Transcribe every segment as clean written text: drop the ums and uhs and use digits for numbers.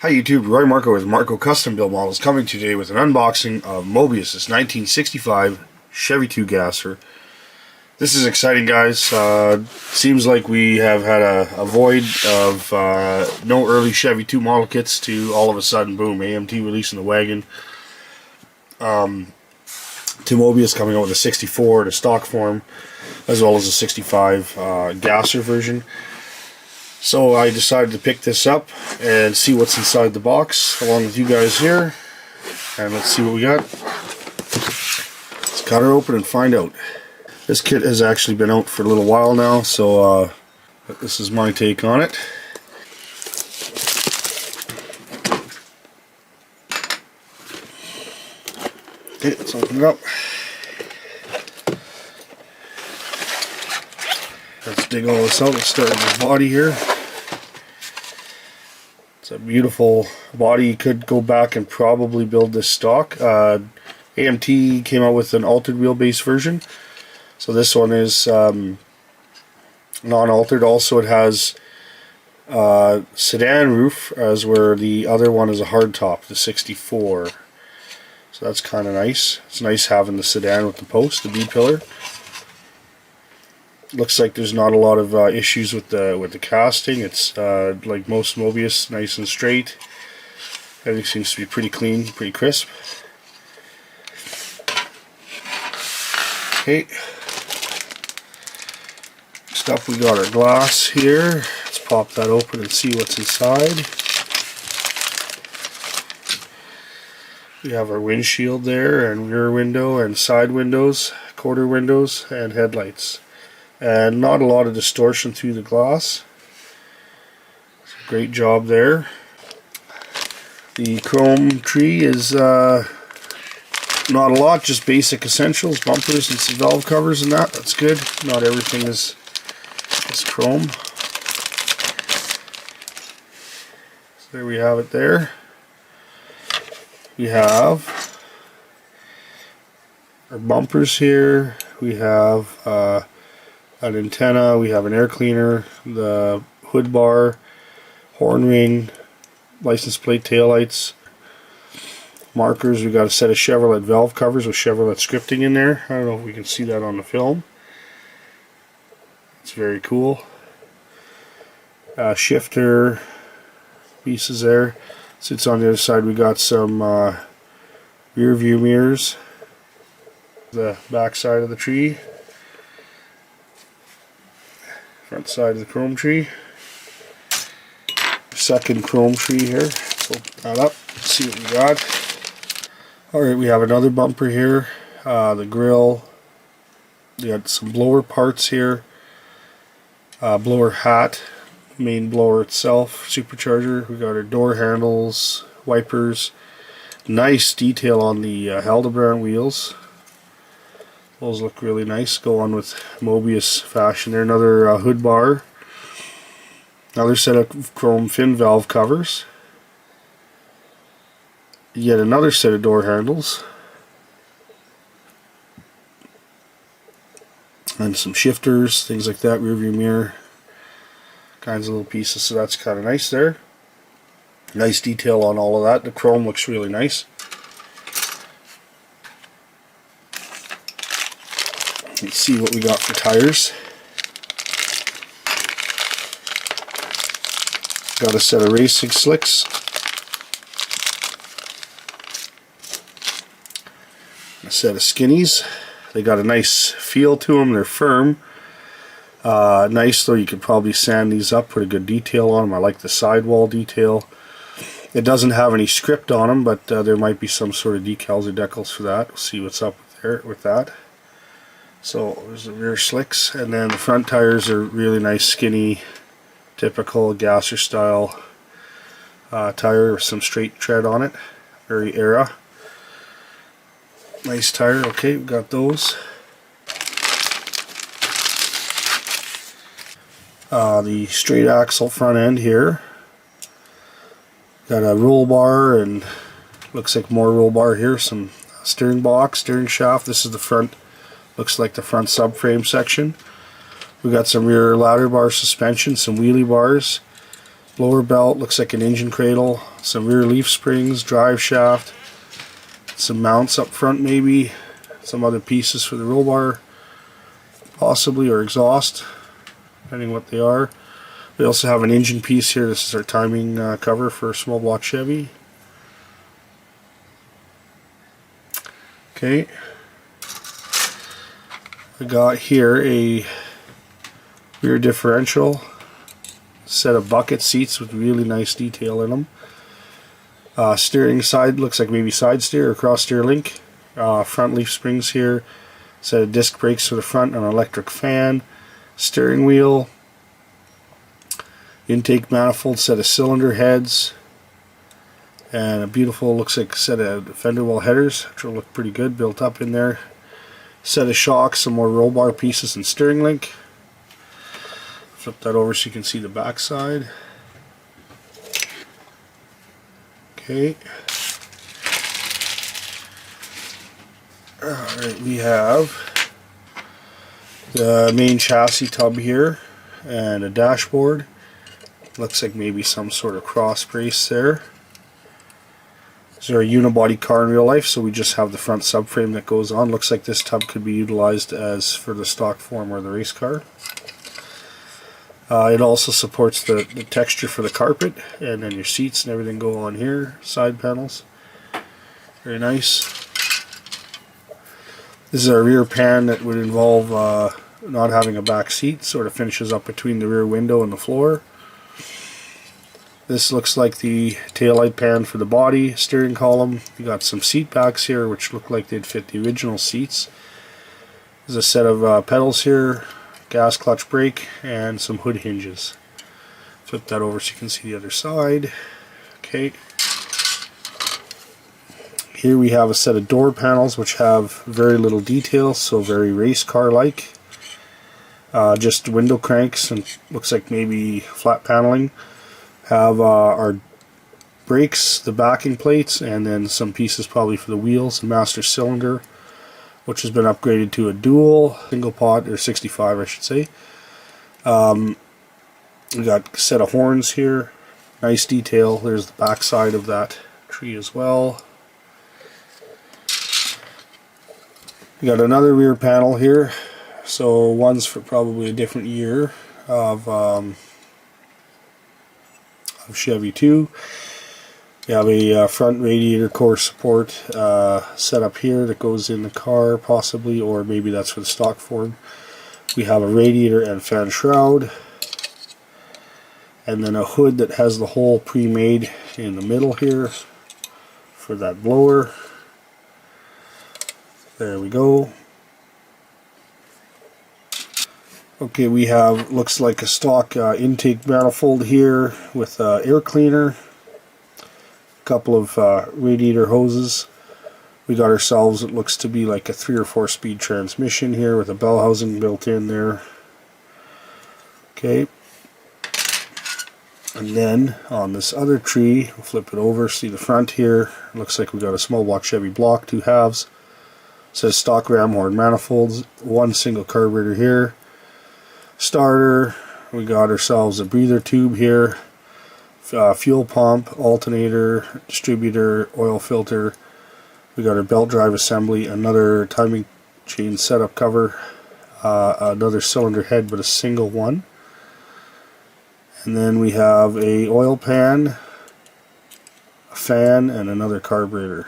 Hi YouTube, Marko with Marko Custom Build Models coming today with an unboxing of Moebius' 1965 Chevy II Gasser. This is exciting, guys. Seems like we have had a void of no early Chevy II model kits to all of a sudden, boom, AMT releasing the wagon. To Moebius coming out with a 64 in a stock form, as well as a 65 Gasser version. So I decided to pick this up and see what's inside the box along with you guys here, and let's see what we got. Let's cut her open and find out. This kit has actually been out for a little while now, so this is my take on it. Okay, let's open it up. Let's dig all this out. Let's start with the body here. It's a beautiful body. You could go back and probably build this stock. AMT came out with an altered wheelbase version, so this one is non-altered. Also, it has sedan roof, as where the other one is a hardtop, the 64. So that's kind of nice. It's nice having the sedan with the post, the B-pillar. Looks like there's not a lot of issues with the casting. It's like most Moebius, nice and straight. Everything seems to be pretty clean, pretty crisp. Okay. Next up, we got our glass here. Let's pop that open and see what's inside. We have our windshield there, and rear window, and side windows, quarter windows, and headlights. And not a lot of distortion through the glass. Great job there. The chrome tree is not a lot, just basic essentials, bumpers and some valve covers and that. That's good. Not everything is chrome. So there we have it there. We have our bumpers here. We have an antenna, we have an air cleaner, the hood bar, horn ring, license plate taillights, markers. We got a set of Chevrolet valve covers with Chevrolet scripting in there. I don't know if we can see that on the film. It's very cool. Shifter pieces there. Sits on the other side. We got some rear view mirrors. The back side of the tree. Front side of the chrome tree. Second chrome tree here. Let's open that up. Let's see what we got. Alright, we have another bumper here. The grill. We got some blower parts here. Blower hat. Main blower itself. Supercharger. We got our door handles. Wipers. Nice detail on the Hildebrand wheels. Those look really nice. Go on with Moebius fashion there. Another hood bar. Another set of chrome fin valve covers. Yet another set of door handles. And some shifters, things like that, rear view mirror. Kinds of little pieces, so that's kind of nice there. Nice detail on all of that. The chrome looks really nice. Let's see what we got for tires. Got a set of racing slicks. A set of skinnies. They got a nice feel to them. They're firm. Nice though. You could probably sand these up, put a good detail on them. I like the sidewall detail. It doesn't have any script on them, but there might be some sort of decals or decals for that. We'll see what's up there with that. So there's the rear slicks, and then the front tires are really nice, skinny, typical Gasser style tire with some straight tread on it. Very era. Nice tire. Okay, we got those. The straight axle front end here. Got a roll bar, and looks like more roll bar here. Some steering box, steering shaft. This is the front. Looks like the front subframe section. We got some rear ladder bar suspension, some wheelie bars, blower belt, looks like an engine cradle, some rear leaf springs, drive shaft, some mounts up front maybe, some other pieces for the roll bar possibly, or exhaust, depending what they are. We also have an engine piece here. This is our timing cover for a small block Chevy. Okay, I got here a rear differential, set of bucket seats with really nice detail in them. Steering side looks like maybe side steer or cross steer link. Front leaf springs here, set of disc brakes for the front, an electric fan, steering wheel, intake manifold, set of cylinder heads, and a beautiful, looks like, set of fender well headers, which will look pretty good built up in there. Set of shocks, some more roll bar pieces, and steering link. Flip that over so you can see the back side. Okay. Alright, we have the main chassis tub here and a dashboard. Looks like maybe some sort of cross brace there. These are a unibody car in real life, so we just have the front subframe that goes on. Looks like this tub could be utilized as for the stock form or the race car. It also supports the texture for the carpet, and then your seats and everything go on here. Side panels, very nice. This is our rear pan that would involve not having a back seat, sort of finishes up between the rear window and the floor. This looks like the taillight pan for the body, steering column. You got some seat backs here which look like they'd fit the original seats. There's a set of pedals here, gas, clutch, brake, and some hood hinges. Flip that over so you can see the other side. Okay. Here we have a set of door panels which have very little detail, so very race car like. Just window cranks and looks like maybe flat paneling. Have our brakes, the backing plates, and then some pieces probably for the wheels, and master cylinder, which has been upgraded to a dual single pot, or 65 I should say. We got a set of horns here, nice detail. There's the back side of that tree as well. We got another rear panel here, so one's for probably a different year of Chevy II. We have a front radiator core support set up here that goes in the car possibly, or maybe that's for the stock form. We have a radiator and fan shroud, and then a hood that has the hole pre-made in the middle here for that blower. There we go. Okay, we have, looks like a stock intake manifold here with air cleaner, a couple of radiator hoses. We got ourselves, it looks to be like a 3 or 4 speed transmission here with a bell housing built in there. Okay, and then on this other tree, we'll flip it over, see the front here. It looks like we got a small block Chevy block, 2 halves. It says stock ram horn manifolds, 1 single carburetor here. Starter, we got ourselves a breather tube here, fuel pump, alternator, distributor, oil filter. We got our belt drive assembly, another timing chain setup cover, another cylinder head but a single one, and then we have a oil pan, a fan, and another carburetor.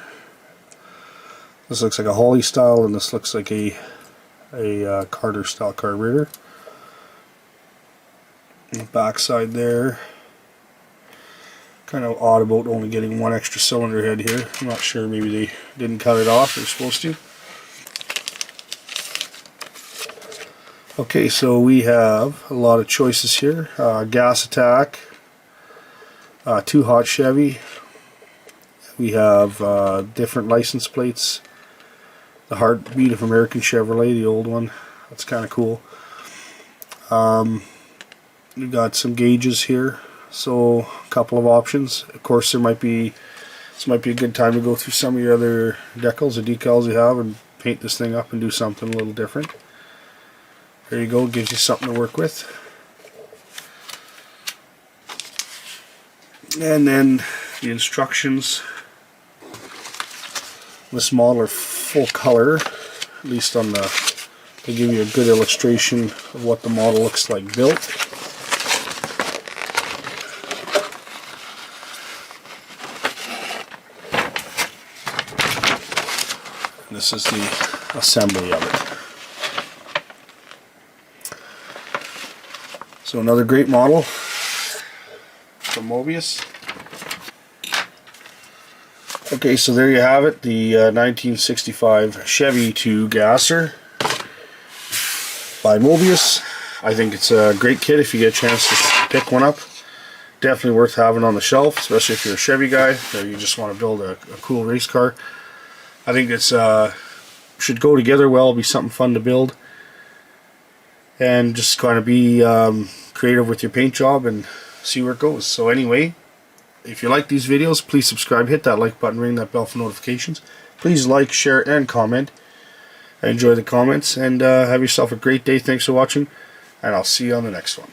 This looks like a Holly style, and this looks like a Carter style carburetor. Back side there, kind of odd about only getting 1 extra cylinder head here. I'm not sure, maybe they didn't cut it off, they're supposed to. Okay, so we have a lot of choices here. Gas Attack, 2 Hot Chevy. We have different license plates. The Heartbeat of American Chevrolet, the old one. That's kind of cool. We've got some gauges here, so a couple of options. Of course, this might be a good time to go through some of your other decals or decals you have and paint this thing up and do something a little different. There you go, gives you something to work with. And then the instructions. This model are full color, at least on the, they give you a good illustration of what the model looks like built. And this is the assembly of it. So another great model from Moebius. Okay, so there you have it, the 1965 Chevy II Gasser by Moebius. I think it's a great kit if you get a chance to pick one up. Definitely worth having on the shelf, especially if you're a Chevy guy or you just want to build a cool race car. I think it's should go together well, be something fun to build, and just kind of be creative with your paint job and see where it goes. So anyway, if you like these videos, please subscribe, hit that like button, ring that bell for notifications. Please like, share, and comment. I enjoy the comments, and have yourself a great day. Thanks for watching, and I'll see you on the next one.